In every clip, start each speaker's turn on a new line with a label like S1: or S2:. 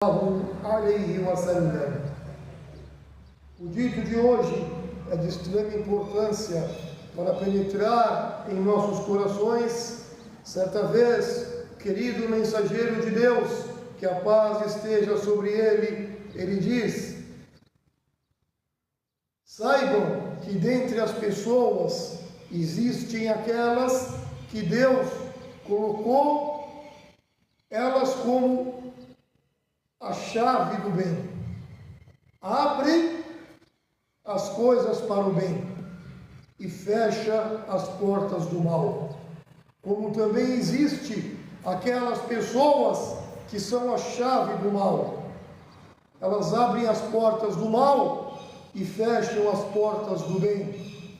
S1: Alaihi Wasallam. O dito de hoje é de extrema importância para penetrar em nossos corações. Certa vez, querido mensageiro de Deus, que a paz esteja sobre ele diz: saibam que dentre as pessoas existem aquelas que Deus colocou elas como a chave do bem. Abre as coisas para o bem e fecha as portas do mal. Como também existe aquelas pessoas que são a chave do mal. Elas abrem as portas do mal e fecham as portas do bem.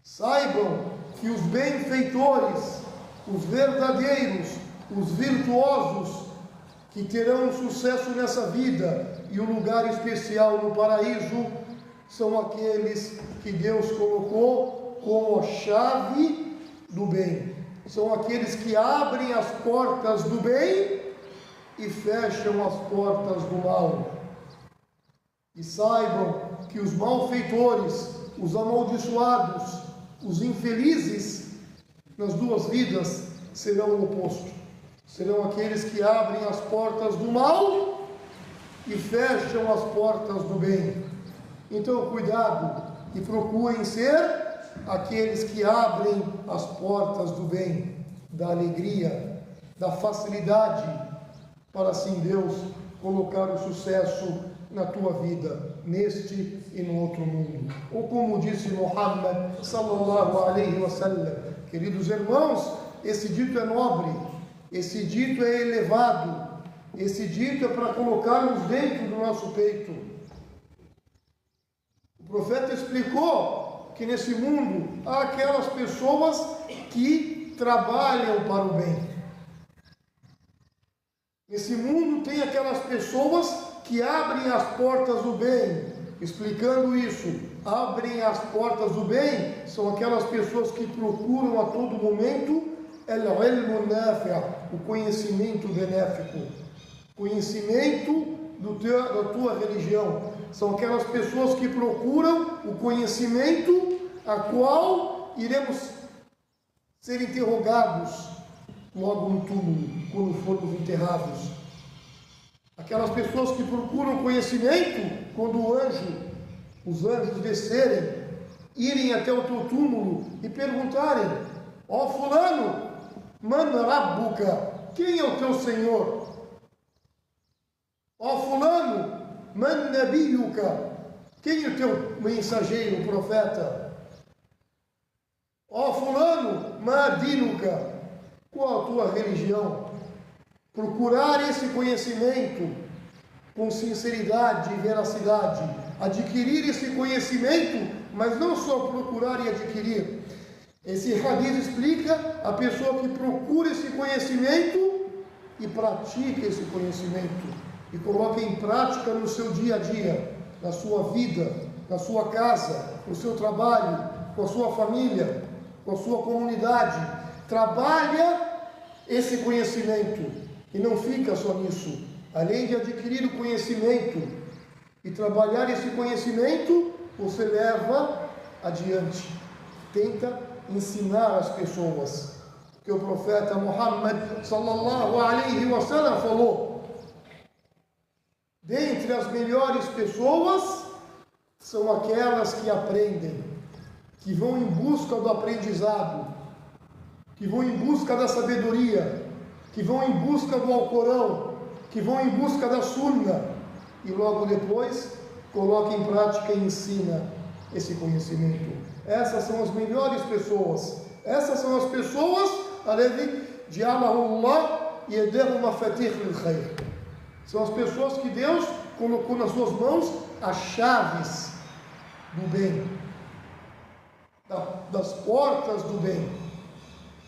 S1: Saibam que os benfeitores, os verdadeiros, os virtuosos, que terão sucesso nessa vida e um lugar especial no paraíso, são aqueles que Deus colocou como a chave do bem. São aqueles que abrem as portas do bem e fecham as portas do mal. E saibam que os malfeitores, os amaldiçoados, os infelizes nas duas vidas serão o oposto. Serão aqueles que abrem as portas do mal e fecham as portas do bem. Então, cuidado e procurem ser aqueles que abrem as portas do bem, da alegria, da facilidade, para assim Deus colocar o sucesso na tua vida, neste e no outro mundo. Ou como disse Muhammad sallallahu alaihi wasallam, queridos irmãos, esse dito é nobre. Esse dito é elevado, esse dito é para colocarmos dentro do nosso peito. O profeta explicou que nesse mundo há aquelas pessoas que trabalham para o bem. Nesse mundo tem aquelas pessoas que abrem as portas do bem. Explicando isso, abrem as portas do bem, são aquelas pessoas que procuram a todo momento o conhecimento benéfico, conhecimento da tua religião. São aquelas pessoas que procuram o conhecimento a qual iremos ser interrogados logo no túmulo, quando formos enterrados. Aquelas pessoas que procuram conhecimento quando os anjos descerem, irem até o teu túmulo e perguntarem: ó fulano, man rabbuka, quem é o teu Senhor? Ó fulano, man nabiyuka, quem é o teu mensageiro, o profeta? Ó fulano, ma dinuka, qual a tua religião? Procurar esse conhecimento com sinceridade e veracidade, adquirir esse conhecimento, mas não só procurar e adquirir. Esse hadith explica a pessoa que procura esse conhecimento e pratica esse conhecimento e coloca em prática no seu dia a dia, na sua vida, na sua casa, no seu trabalho, com a sua família, com a sua comunidade. Trabalha esse conhecimento e não fica só nisso. Além de adquirir o conhecimento e trabalhar esse conhecimento, você leva adiante. Tenta ensinar as pessoas, que o profeta Muhammad sallallahu alaihi wasallam falou: dentre as melhores pessoas são aquelas que aprendem, que vão em busca do aprendizado, que vão em busca da sabedoria, que vão em busca do Alcorão, que vão em busca da Sunna e logo depois coloca em prática e ensina esse conhecimento. Essas são as melhores pessoas. Essas são as pessoas alladhi ja'alahu Allah yadahu mafatih lil khair. São as pessoas que Deus colocou nas suas mãos as chaves do bem, das portas do bem.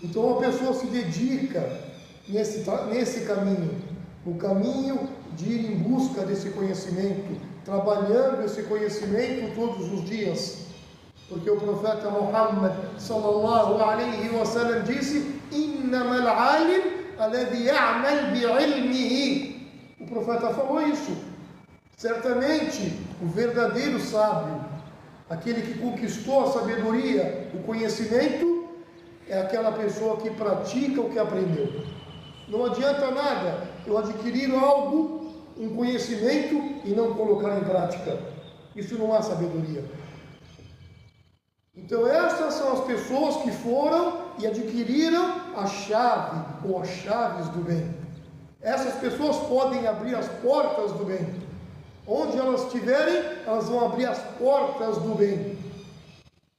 S1: Então a pessoa se dedica nesse caminho, no caminho de ir em busca desse conhecimento, trabalhando esse conhecimento todos os dias. Porque o profeta Muhammad sallallahu alaihi wasallam disse: innamal alim alladhi ya'mal bi'ilmihi. profeta falou isso. Certamente, o verdadeiro sábio, aquele que conquistou a sabedoria, o conhecimento, é aquela pessoa que pratica o que aprendeu. Não adianta nada eu adquirir algo, um conhecimento, e não colocar em prática. Isso não há sabedoria. Então essas são as pessoas que foram e adquiriram a chave, ou as chaves do bem. Essas pessoas podem abrir as portas do bem. Onde elas estiverem, elas vão abrir as portas do bem.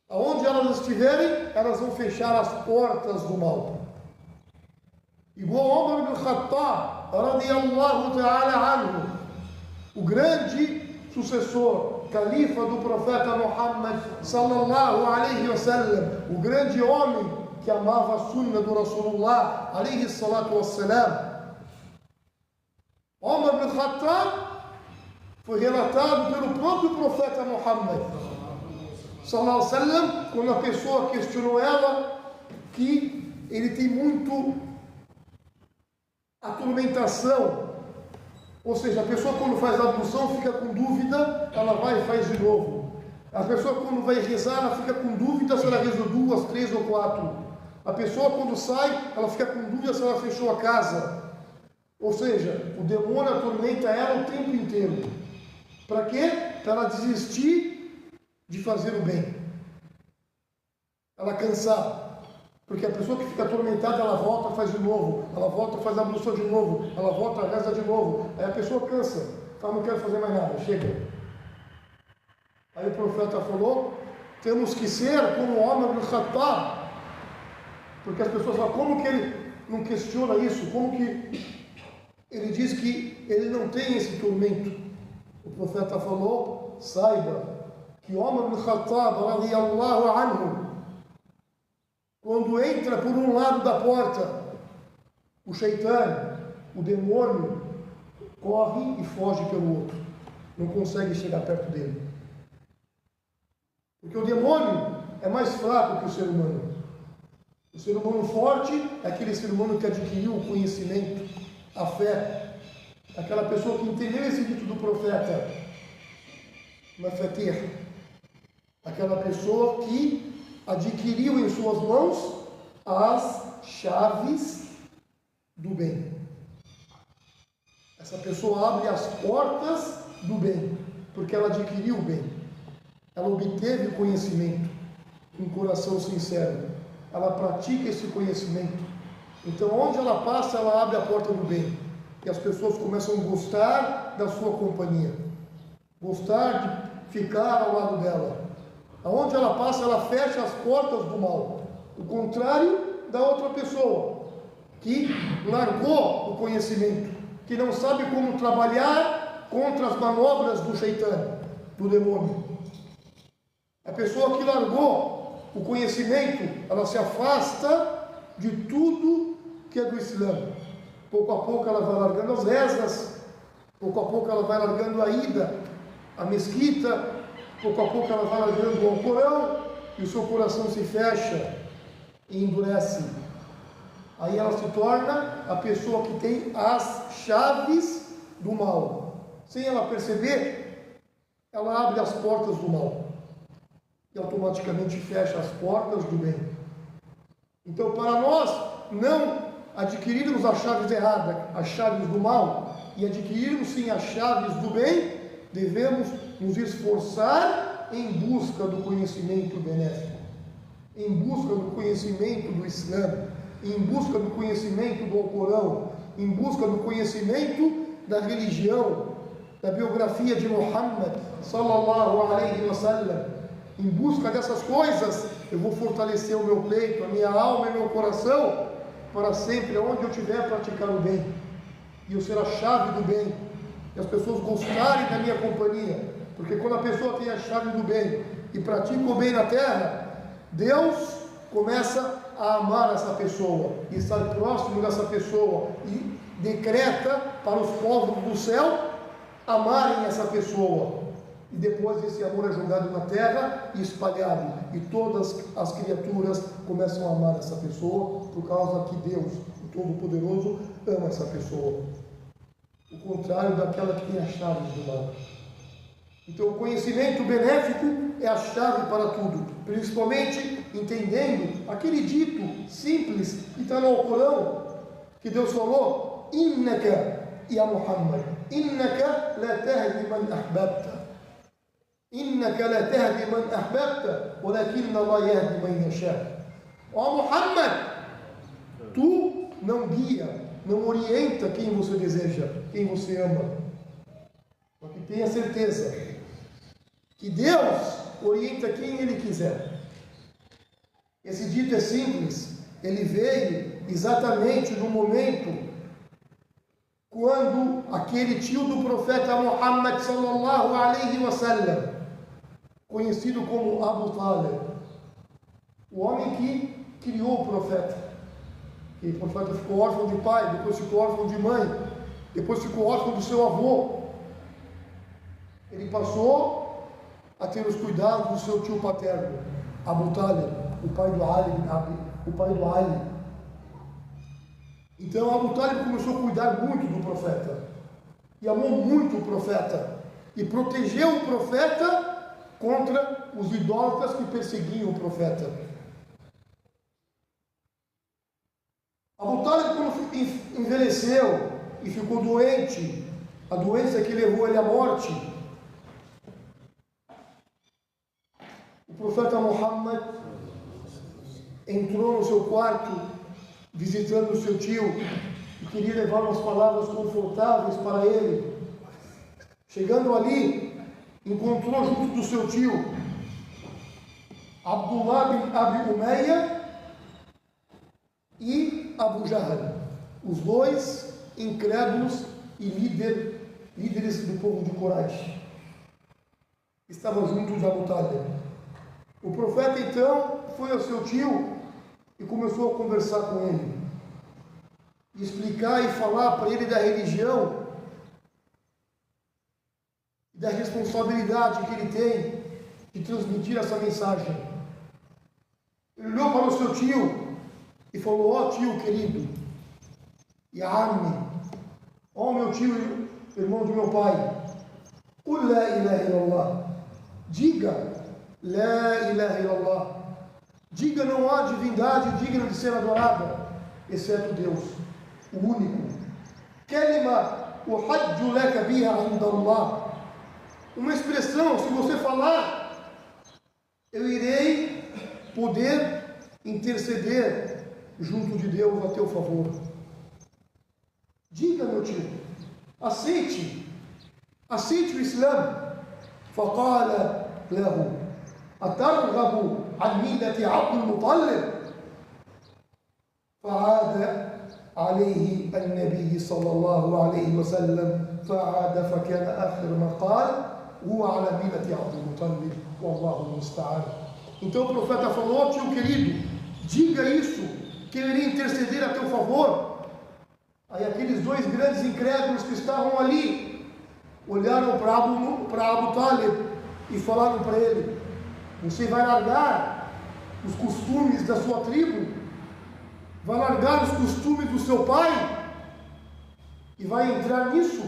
S1: Aonde elas estiverem, elas vão fechar as portas do mal. Igual Omar ibn Khattab, radiyallahu ta'ala anhu, o grande sucessor, califa do profeta Muhammad, sallallahu alaihi wasallam, o grande homem que amava a sunna do Rasulullah, alaihi salatu wassalam. Omar ibn Khattab foi relatado pelo próprio profeta Muhammad, sallallahu alaihi wasallam, quando a pessoa questionou ela que ele tem muito atormentação, ou seja, a pessoa quando faz a ablução fica com dúvida, ela vai e faz de novo. A pessoa quando vai rezar, ela fica com dúvida se ela rezou 2, 3 ou 4. A pessoa quando sai, ela fica com dúvida se ela fechou a casa. Ou seja, o demônio atormenta ela o tempo inteiro. Para quê? Para ela desistir de fazer o bem. Ela cansar. Porque a pessoa que fica atormentada, ela volta, faz de novo. Ela volta, faz a ablução de novo. Ela volta, reza de novo. Aí a pessoa cansa. Fala, não quero fazer mais nada. Chega. Aí o profeta falou, temos que ser como o Omar ibn Khattab. Porque as pessoas falam, como que ele não questiona isso? Como que ele diz que ele não tem esse tormento? O profeta falou, saiba que Omar ibn Khattab, radiyallahu anhu, quando entra por um lado da porta, o Shaitan, o demônio, corre e foge pelo outro. Não consegue chegar perto dele. Porque o demônio é mais fraco que o ser humano. O ser humano forte é aquele ser humano que adquiriu o conhecimento, a fé. Aquela pessoa que entendeu esse dito do profeta, Mafatir. Aquela pessoa que adquiriu em suas mãos as chaves do bem. Essa pessoa abre as portas do bem, porque ela adquiriu o bem. Ela obteve o conhecimento, um coração sincero. Ela pratica esse conhecimento. Então, onde ela passa, ela abre a porta do bem. E as pessoas começam a gostar da sua companhia, gostar de ficar ao lado dela. Aonde ela passa, ela fecha as portas do mal. O contrário da outra pessoa, que largou o conhecimento, que não sabe como trabalhar contra as manobras do Shaitan, do demônio. A pessoa que largou o conhecimento, ela se afasta de tudo que é do Islã. Pouco a pouco ela vai largando as rezas, pouco a pouco ela vai largando a ida à mesquita, pouco a pouco ela vai largando o Alcorão, e o seu coração se fecha e endurece. Aí ela se torna a pessoa que tem as chaves do mal. Sem ela perceber, ela abre as portas do mal e automaticamente fecha as portas do bem. Então, para nós não adquirirmos as chaves erradas, as chaves do mal, e adquirirmos sim as chaves do bem, devemos nos esforçar em busca do conhecimento benéfico, em busca do conhecimento do Islã, em busca do conhecimento do Alcorão, em busca do conhecimento da religião, da biografia de Muhammad, sallallahu alaihi wasallam. Em busca dessas coisas, eu vou fortalecer o meu peito, a minha alma e meu coração, para sempre, onde eu estiver, praticar o bem, e eu ser a chave do bem, e as pessoas gostarem da minha companhia, porque quando a pessoa tem a chave do bem e pratica o bem na terra, Deus começa a amar essa pessoa, e estar próximo dessa pessoa, e decreta para os povos do céu amarem essa pessoa. E depois esse amor é jogado na terra e espalhado, e todas as criaturas começam a amar essa pessoa, por causa que Deus, o Todo-Poderoso, ama essa pessoa. o contrário daquela que tem as chaves do mal. Então, o conhecimento benéfico é a chave para tudo, principalmente entendendo aquele dito simples que está no Alcorão, que Deus falou: Innaka ya Muhammad, innaka la tahdi man ahbabta, innaka la tahdi man ahbabta, walakinna Allah yahdi man yasha. Ó Muhammad, tu não guia, não orienta quem você deseja, quem você ama. Só que tenha certeza que Deus orienta quem Ele quiser. Esse dito é simples, ele veio exatamente no momento quando aquele tio do profeta Muhammad sallallahu alaihi wasallam, conhecido como Abu Talib, o homem que criou o profeta. E o profeta ficou órfão de pai, depois ficou órfão de mãe, depois ficou órfão do seu avô. Ele passou a ter os cuidados do seu tio paterno, Abu Talib, o pai do Ali. Então Abu Talib começou a cuidar muito do profeta, e amou muito o profeta, e protegeu o profeta contra os idólatras que perseguiam o profeta. Abu Talib, quando envelheceu e ficou doente, a doença que levou ele à morte, o profeta Muhammad entrou no seu quarto, visitando o seu tio, e queria levar umas palavras confortáveis para ele. Chegando ali, encontrou junto do seu tio Abdullah bin Abi Umayya e Abu Jahl, os dois incrédulos e líderes do povo de Quraysh, estavam juntos de Abu Talib. O profeta então foi ao seu tio e começou a conversar com ele, explicar e falar para ele da religião e da responsabilidade que ele tem de transmitir essa mensagem. Ele olhou para o seu tio e falou: ó tio querido, ya ammi, ó meu tio, irmão de meu pai, qul la ilaha illallah, diga la ilaha illallah, diga não há divindade digna de ser adorada, exceto Deus, o único. Kalima uhajju laka biha inda Allah, uma expressão, se você falar, eu irei poder interceder junto de Deus a teu favor. Diga, meu tio, aceite o Islã. فقال له أترغب عن ملة عبد المطلب؟ فعاد عليه النبي صلى الله عليه وسلم فعاد فكان آخر ما قال هو على ملة عبد المطلب والله المستعان. Então o profeta falou: tio querido, diga isso, que eu irei interceder a teu favor. Aí aqueles dois grandes incrédulos que estavam ali olharam para Abu Talib e falaram para ele: você vai largar os costumes da sua tribo? Vai largar os costumes do seu pai? E vai entrar nisso?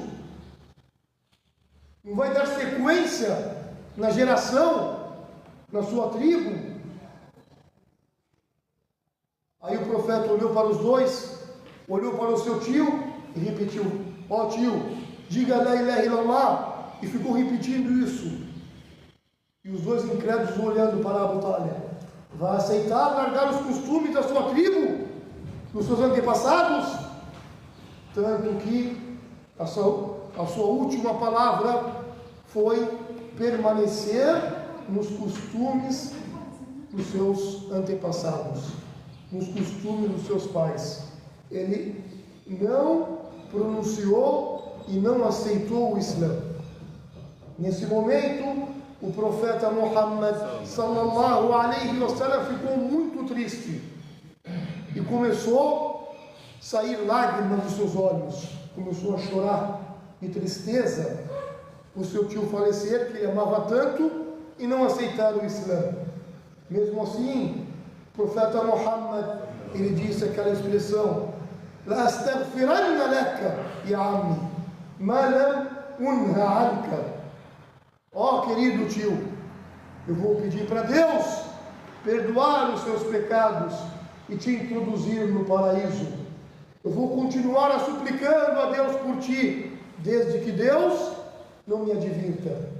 S1: Não vai dar sequência na geração, na sua tribo? Aí o profeta olhou para os dois, olhou para o seu tio e repetiu: ó tio, diga la ilaha illallah, e ficou repetindo isso. E os dois incrédulos olhando para Abu Talib: vai aceitar largar os costumes da sua tribo, dos seus antepassados? Tanto que a sua última palavra foi permanecer nos costumes dos seus antepassados, nos costumes dos seus pais. Ele não pronunciou e não aceitou o Islã. Nesse momento, o profeta Muhammad sallallahu alaihi wasallam ficou muito triste e começou a sair lágrimas dos seus olhos, começou a chorar de tristeza por seu tio falecer, que ele amava tanto, e não aceitar o Islã. Mesmo assim, o profeta Muhammad, ele disse aquela expressão: la astaghfiranna laka ya ammi, ما لم أنه عنك. Ó, querido tio, eu vou pedir para Deus perdoar os seus pecados e te introduzir no paraíso. Eu vou continuar suplicando a Deus por ti, desde que Deus não me advirta.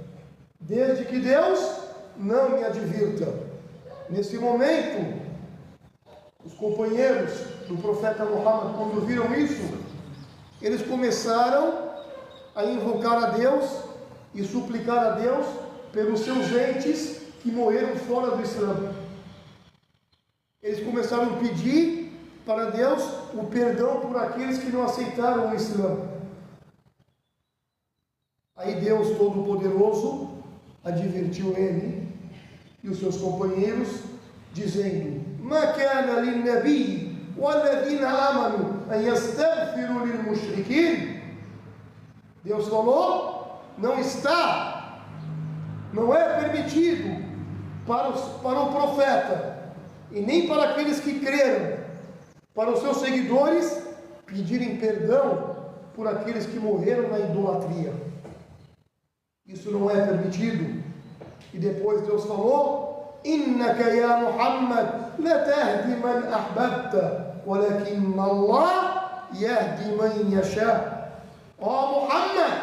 S1: Desde que Deus não me advirta. Nesse momento, os companheiros do profeta Muhammad, quando viram isso, eles começaram a invocar a Deus e suplicar a Deus pelos seus entes que morreram fora do Islã. Eles começaram a pedir para Deus o perdão por aqueles que não aceitaram o Islã. Aí Deus Todo-Poderoso advertiu ele e os seus companheiros, dizendo: "Ma kana lin-nabi wal-ladhina amanu an yastaghfiru lil-mushrikin." Deus falou: não é permitido para o profeta e nem para aqueles que creram, para os seus seguidores, pedirem perdão por aqueles que morreram na idolatria. Isso não é permitido. E depois Deus falou: "Innaka ya Muhammad la tahdi man ahbabta, walakin Allah yahdi man yasha." Ó Muhammad,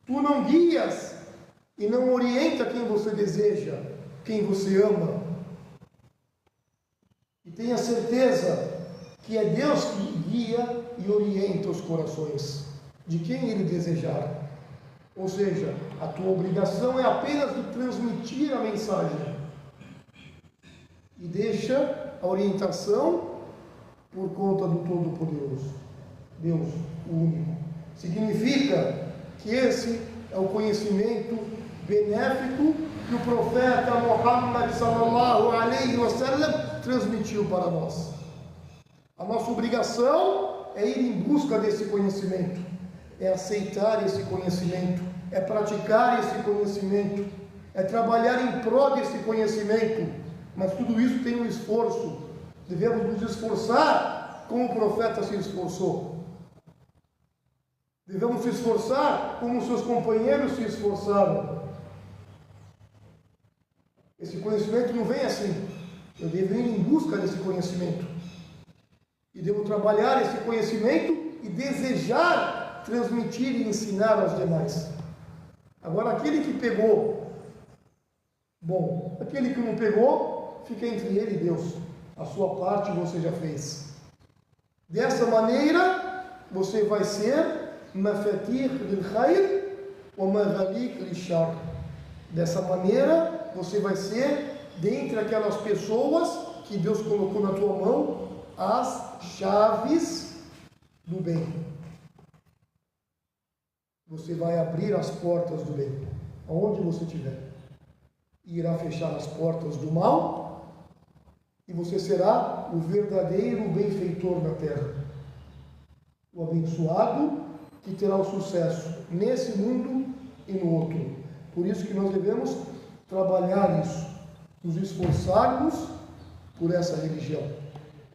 S1: tu não guias e não orienta quem você deseja, quem você ama. E tenha certeza que é Deus que guia e orienta os corações de quem Ele desejar. Ou seja, a tua obrigação é apenas de transmitir a mensagem. E deixa a orientação por conta do Todo-Poderoso, Deus, o único. Significa que esse é o conhecimento benéfico que o profeta Muhammad sallallahu alaihi wasallam transmitiu para nós. A nossa obrigação é ir em busca desse conhecimento, é aceitar esse conhecimento, é praticar esse conhecimento, é trabalhar em prol desse conhecimento. Mas tudo isso tem um esforço. Devemos nos esforçar como o profeta se esforçou. Devemos se esforçar como seus companheiros se esforçaram. Esse conhecimento não vem assim. Eu devo ir em busca desse conhecimento. E devo trabalhar esse conhecimento e desejar transmitir e ensinar aos demais. Agora, aquele que pegou, bom, aquele que não pegou, fica entre ele e Deus. A sua parte você já fez. Dessa maneira, você vai ser mafatih lil-khair wa maghaliq lil-shar. Dessa maneira, você vai ser, dentre aquelas pessoas que Deus colocou na tua mão, as chaves do bem. Você vai abrir as portas do bem, aonde você estiver. E irá fechar as portas do mal, e você será o verdadeiro benfeitor na terra. O abençoado que terá o sucesso nesse mundo e no outro. Por isso que nós devemos trabalhar isso, nos esforçarmos por essa religião.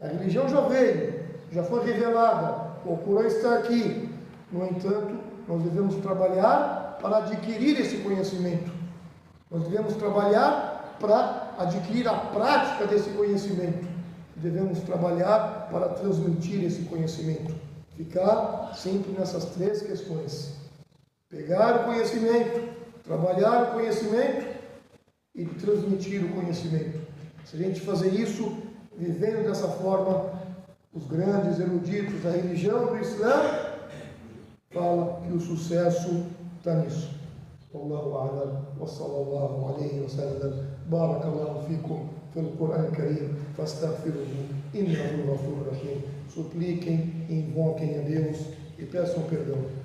S1: A religião já veio, já foi revelada, o Corão está aqui. No entanto, nós devemos trabalhar para adquirir esse conhecimento. Nós devemos trabalhar para adquirir a prática desse conhecimento. Devemos trabalhar para transmitir esse conhecimento. Ficar sempre nessas três questões: pegar o conhecimento, trabalhar o conhecimento e transmitir o conhecimento. Se a gente fazer isso, vivendo dessa forma, os grandes eruditos da religião do Islã falam que o sucesso está nisso. Wallahu a'lam wa sallallahu alayhi wa sallam. Barakallahu fikum fil Qur'an Karim fastaghfiruhu innahu ghafurur rahim. Supliquem, invoquem a Deus e peçam perdão.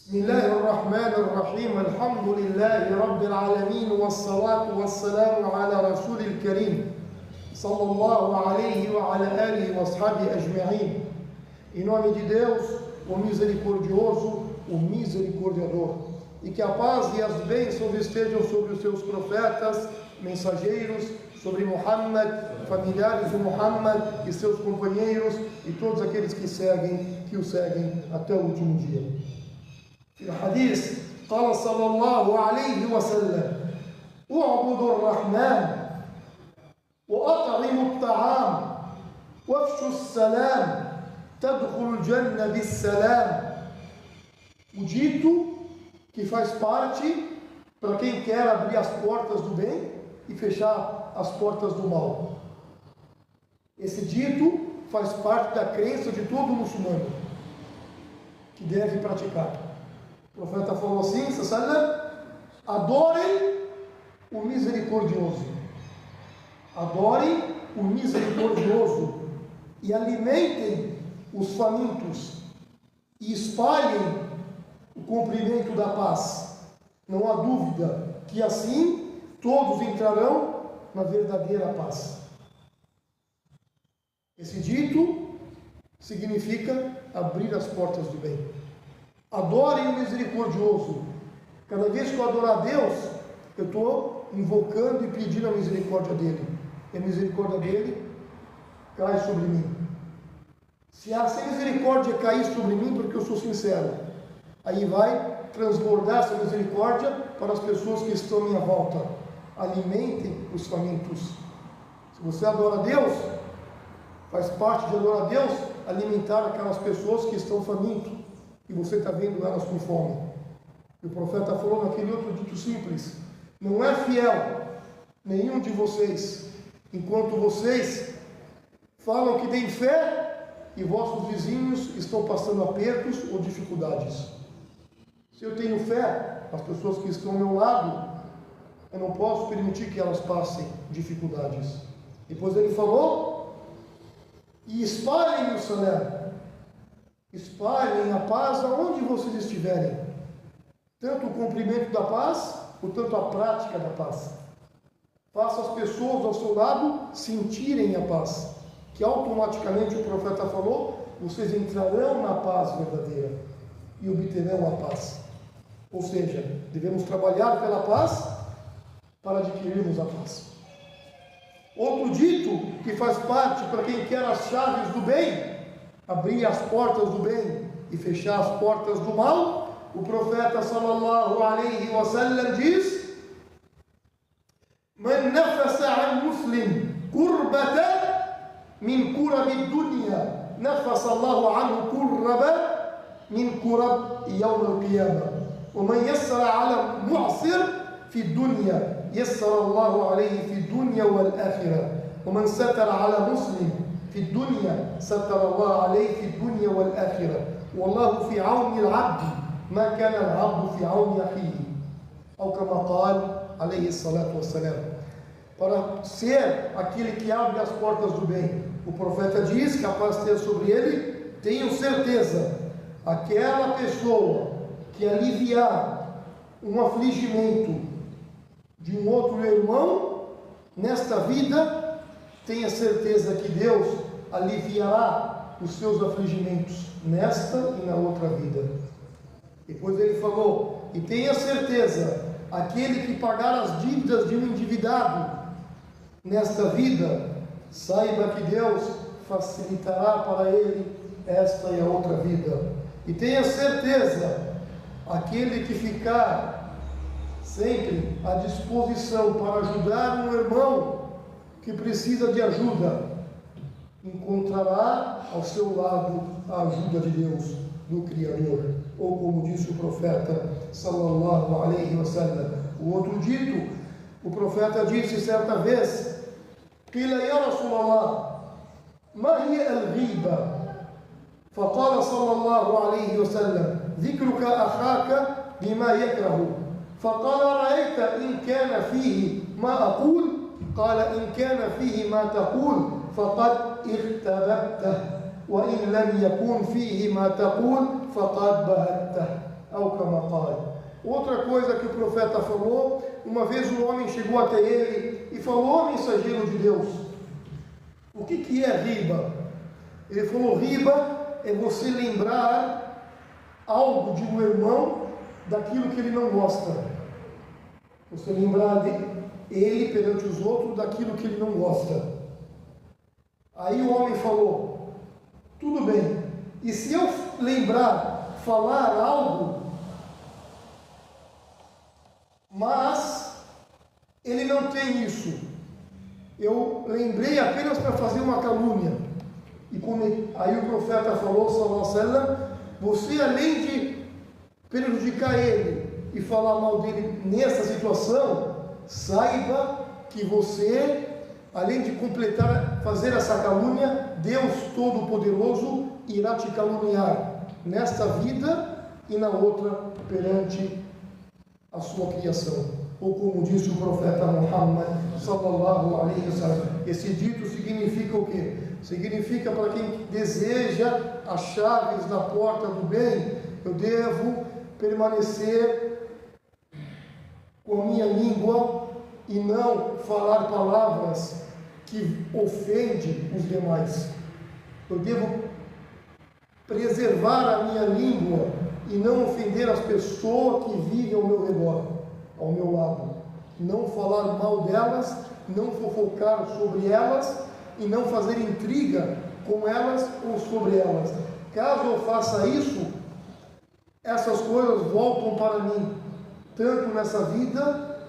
S1: بسم الله الرحمن الرحيم الحمد لله رب العالمين والصلاة والسلام على رسول الكريم صلى الله عليه وعلى آله وأصحابه أجمعين. Em nome de Deus, o misericordioso, o misericordiador. E que a paz e as bênçãos estejam sobre os seus profetas, mensageiros, sobre Muhammad, familiares de Muhammad e seus companheiros e todos aqueles que o seguem até o último dia. في الحديث قال صلى الله عليه وسلم اعبدوا الرحمن وأطعموا الطعام وافشوا السلام تدخلوا الجنة بالسلام. O dito que faz parte para quem quer abrir as portas do bem e fechar as portas do mal. Esse dito faz parte da crença de todo muçulmano que deve praticar. O profeta falou assim, sallam, adorem o misericordioso. Adorem o misericordioso e alimentem os famintos e espalhem o cumprimento da paz. Não há dúvida que assim todos entrarão na verdadeira paz. Esse dito significa abrir as portas do bem. Adorem o misericordioso. Cada vez que eu adorar a Deus, eu estou invocando e pedindo a misericórdia dele. E a misericórdia dele cai sobre mim. Se essa misericórdia cair sobre mim, porque eu sou sincero, aí vai transbordar essa misericórdia para as pessoas que estão à minha volta. Alimentem os famintos. Se você adora a Deus, faz parte de adorar a Deus, alimentar aquelas pessoas que estão famintas. E você está vendo elas com fome. E o profeta falou naquele outro dito simples: não é fiel nenhum de vocês, enquanto vocês falam que têm fé e vossos vizinhos estão passando apertos ou dificuldades. Se eu tenho fé, as pessoas que estão ao meu lado, eu não posso permitir que elas passem dificuldades. Depois ele falou: e espalhem o salam. Espalhem a paz aonde vocês estiverem, tanto o cumprimento da paz, quanto a prática da paz. Faça as pessoas ao seu lado sentirem a paz, que automaticamente o profeta falou, vocês entrarão na paz verdadeira e obterão a paz. Ou seja, devemos trabalhar pela paz para adquirirmos a paz. Outro dito que faz parte para quem quer as chaves do bem, abrir as portas do bem e fechar as portas do mal, o profeta sallallahu alaihi wasallam diz: Man nafasa an muslim kurbatan min kurab ad-dunya nafasa Allahu anhu kurban min kurab yawm al-qiyamah wa man yassara ala mu'sir fi ad-dunya yassara Allahu alayhi fi ad-dunya wal-akhirah wa man satara ala muslim في الدنيا ستر الله عليه في الدنيا والآخرة والله في عون العبد ما كان العبد في عون أخيه أو كما قال عليه الصلاة والسلام. Para ser aquele que abre as portas do bem, o profeta diz que a paz esteja sobre ele, tenham certeza, aquela pessoa que aliviar um afligimento de um outro irmão nesta vida, tenha certeza que Deus aliviará os seus afligimentos nesta e na outra vida. Depois ele falou: e tenha certeza, aquele que pagar as dívidas de um endividado nesta vida, saiba que Deus facilitará para ele esta e a outra vida. E tenha certeza, aquele que ficar sempre à disposição para ajudar um irmão que precisa de ajuda, encontrará ao seu lado a ajuda de Deus, do Criador. Ou como disse o profeta sallallahu alaihi wasallam. O outro dito, o profeta disse certa vez: Qila ya Rasulallah, ma hiya al-ghiba? فقال صلى الله عليه وسلم ذكرك أخاك بما يكره. فقال رأيت إن كان فيه ما أقول؟ قال إن كان فيه ما تقول فقد اختبأته وإن لم يكن فيه ما تقول فقد بهته. ao kama qala. Outra coisa que o profeta falou, uma vez um homem chegou até ele e falou: "Ó mensageiro de Deus, o que é riba?" Ele falou: "Riba é você lembrar algo de um irmão daquilo que ele não gosta. Você lembrar ele perante os outros daquilo que ele não gosta." Aí o homem falou: "Tudo bem, e se eu falar algo, mas ele não tem isso, eu lembrei apenas para fazer uma calúnia." Aí o profeta falou, sallallahu alaihi wasallam: "Você, além de prejudicar ele e falar mal dele nessa situação, saiba que você, além de fazer essa calúnia, Deus Todo-Poderoso irá te caluniar nesta vida e na outra perante a sua criação." Ou como disse o profeta Muhammad sallallahu alaihi wasallam, esse dito significa o quê? Significa, para quem deseja as chaves da porta do bem, eu devo permanecer com a minha língua e não falar palavras que ofendem os demais. Eu devo preservar a minha língua e não ofender as pessoas que vivem ao meu redor, ao meu lado. Não falar mal delas, não fofocar sobre elas e não fazer intriga com elas ou sobre elas. Caso eu faça isso, essas coisas voltam para mim, tanto nessa vida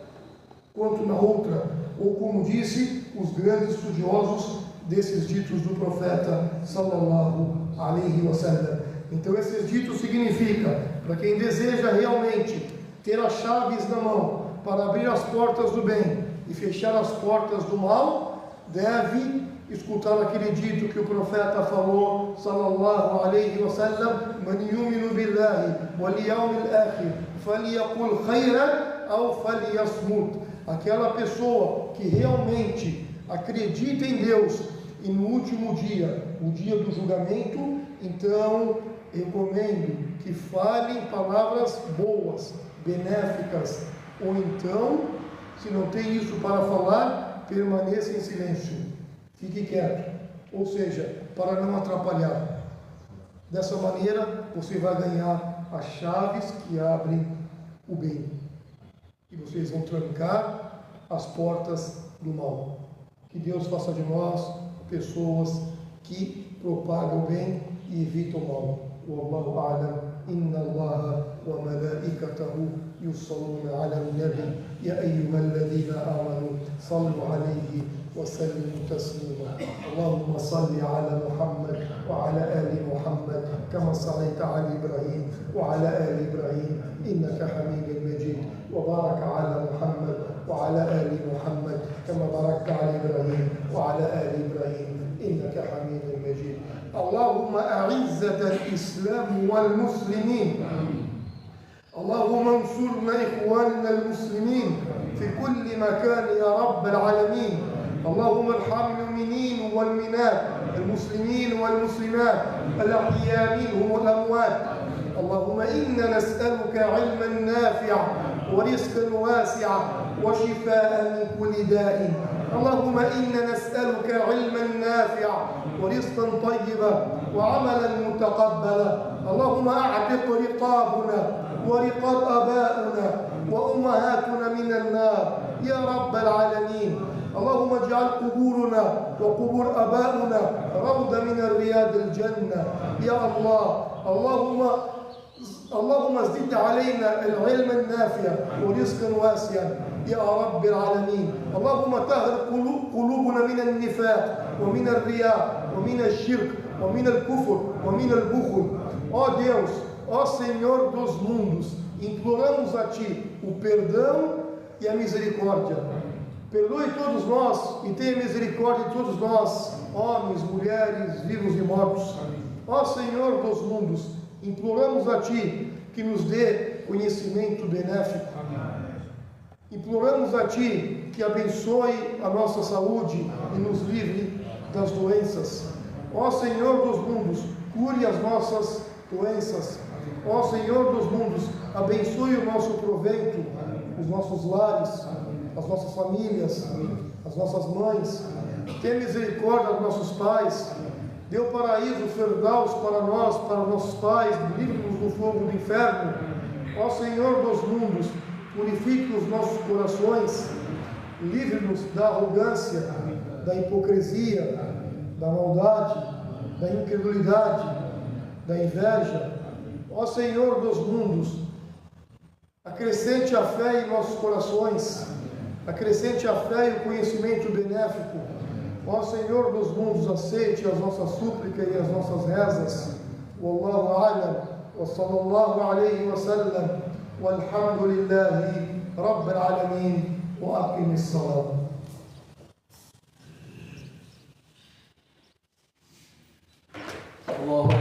S1: quanto na outra. Ou como disse os grandes estudiosos desses ditos do profeta sallallahu alaihi wasallam. Então esses ditos significam, para quem deseja realmente ter as chaves na mão para abrir as portas do bem e fechar as portas do mal, deve escutar aquele dito que o profeta falou, sallallahu alaihi wasallam: "Man yuminu billahi wal yawmil akhir falyaqul khayran aw falyasmut." Aquela pessoa que realmente acredita em Deus e no último dia, o dia do julgamento, então recomendo que falem palavras boas, benéficas, ou então, se não tem isso para falar, permaneça em silêncio, fique quieto, ou seja, para não atrapalhar. Dessa maneira você vai ganhar as chaves que abrem o bem e vocês vão trancar as portas do mal. Que Deus faça de nós pessoas que propagam o bem e evitam o mal. Wallahu a'lam. إن الله وملائكته يصلون على النبي يا أيها الذين آمنوا صلوا عليه وسلموا تسليما. اللهم صل على محمد وعلى آل محمد كما صليت على إبراهيم وعلى آل إبراهيم إنك حميد مجيد. وبارك على محمد وعلى آل محمد كما باركت على إبراهيم وعلى آل إبراهيم إنك حميد مجيد. اللهم أعزة الإسلام والمسلمين. اللهم انصرنا إخواننا المسلمين في كل مكان يا رب العالمين. اللهم ارحم المؤمنين والمؤمنات، المسلمين والمسلمات، الأحياء منهم والأموات. اللهم إنا نسألك علما نافعا ورزقا واسعا وشفاء من كل داء. اللهم إنا نسألك علما نافعا ورزقا طيبا وعملا متقبلا. اللهم أعتق رقابنا ورقاب آبائنا وأمهاتنا من النار يا رب العالمين. اللهم اجعل قبورنا وقبور آبائنا روضة من رياض الجنة يا الله. اللهم زد علينا العلم النافع ورزقا واسعا يا رب العالمين. اللهم طهر قلوبنا من النفاق ومن الرياء ومن الشرك ومن الكفر ومن البخل. Ó Deus, ó Senhor dos mundos, imploramos a Ti o perdão e a misericórdia. Perdoe todos nós e tenha misericórdia de todos nós, homens, mulheres, vivos e mortos. Ó Senhor dos mundos, imploramos a Ti que nos dê conhecimento benéfico. Imploramos a Ti que abençoe a nossa saúde e nos livre das doenças. Ó Senhor dos mundos, cure as nossas doenças, Ó Senhor dos mundos, abençoe o nosso proveito, os nossos lares, as nossas famílias, as nossas mães. Tenha misericórdia dos nossos pais. Dê o paraíso, o Firdaus para nós, para nossos pais. Livre-nos do fogo do inferno. Ó Senhor dos mundos, purifique os nossos corações. Livre-nos da arrogância, da hipocrisia, da maldade, da incredulidade, da inveja. Ó Senhor dos mundos, acrescente a fé em nossos corações, acrescente a fé e o conhecimento benéfico. Ó Senhor dos mundos, aceite as nossas súplicas e as nossas rezas. Wallahu a'lam, wa sallallahu alayhi wa sallam, walhamdulillahi rabbil alamin, wa aqimis salat.
S2: Allah